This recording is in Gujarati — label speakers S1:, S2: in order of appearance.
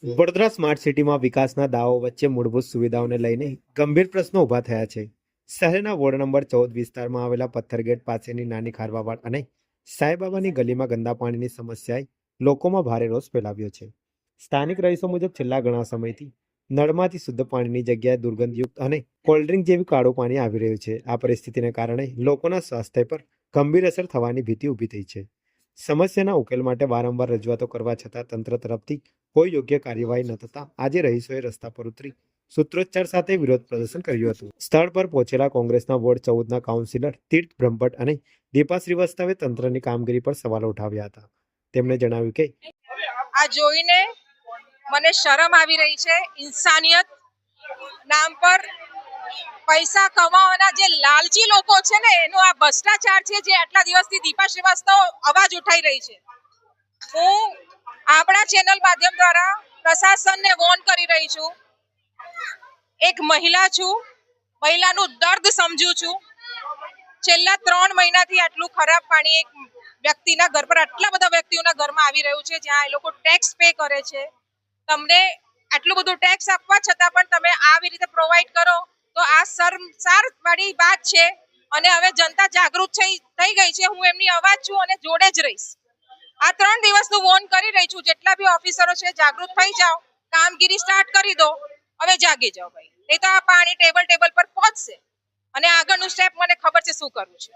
S1: વડોદરા સ્માર્ટ સિટીમાં વિકાસના દાવો વચ્ચે મૂળભૂત સુવિધાઓને લઈને ગંભીર પ્રશ્નો ઊભા થયા છે. શહેરના વોર્ડ નંબર 14 વિસ્તારમાં આવેલા પથ્થરગેટ પાસેની નાની ખારવાવાડ અને સાંઈબાબાની ગલીમાં ગંદા પાણીની સમસ્યાએ લોકોમાં ભારે રોષ ફેલાવ્યો છે. સ્થાનિક રહીશો મુજબ છેલ્લા ઘણા સમયથી નળમાંથી શુદ્ધ પાણીની જગ્યાએ દુર્ગંધયુક્ત અને કોલ્ડ્રિંક જેવી કાળું પાણી આવી રહ્યું છે. આ પરિસ્થિતિને કારણે લોકોના સ્વાસ્થ્ય પર ગંભીર અસર થવાની ભીતિ ઊભી થઈ છે. સમસ્યાના ઉકેલ માટે વારંવાર રજૂઆતો કરવા છતાં તંત્ર તરફથી કોઈ યોગ્ય કાર્યવાહી ન થતા આજે રહીશોએ રસ્તા પર ઉતરી સૂત્રોચ્ચાર સાથે વિરોધ પ્રદર્શન કર્યું હતું. સ્થળ પર પહોંચેલા કોંગ્રેસના વોર્ડ 14ના કાઉન્સિલર તીર્થ બ્રહ્મભટ્ટ અને દીપા શ્રીવાસ્તવે તંત્રની કામગીરી પર સવાલો ઉઠાવ્યા હતા. તેમણે જણાવ્યું કે
S2: આ જોઈને મને શરમ આવી રહી છે. ઇન્સાનિયત નામ પર પૈસા કમાવાના જે લાલચી લોકો છે ને, એનો આ ભ્રષ્ટાચાર છે જે આટલા દિવસથી દીપા શ્રીવાસ્તવ અવાજ ઉઠાઈ રહી છે. હું આપણા ચેનલ માધ્યમ દ્વારા પ્રશાસનને વોર્ન કરી રહી છું. એક મહિલા છું, મહિલાનું દર્દ સમજુ છું. છેલ્લા 3 મહિનાથી આટલું ખરાબ પાણી એક વ્યક્તિના ઘર પર, આટલા બધા વ્યક્તિઓના ઘરમાં આવી રહ્યું છે, જ્યાં એ લોકો ટેક્સ પે કરે છે. તમને આટલું બધું ટેક્સ આપવા છતાં પણ તમે આવી રીતે પ્રોવાઈડ કરો તો આ શર્મસાર વાળી વાત છે. અને હવે જનતા જાગૃત થઈ ગઈ છે. હું એમની અવાજ છું અને જોડે જ રહીશ. આ 3 દિવસનું વોર્ન કરી રહી છું. જેટલા બી ઓફિસરો છે, જાગૃત થઈ જાઓ, કામગીરી સ્ટાર્ટ કરી દો. હવે જાગી જાઓ ભાઈ, નહીં તો આ પાણી ટેબલ પર પહોંચશે અને આગળનું સ્ટેપ મને ખબર છે શું કરવું છે.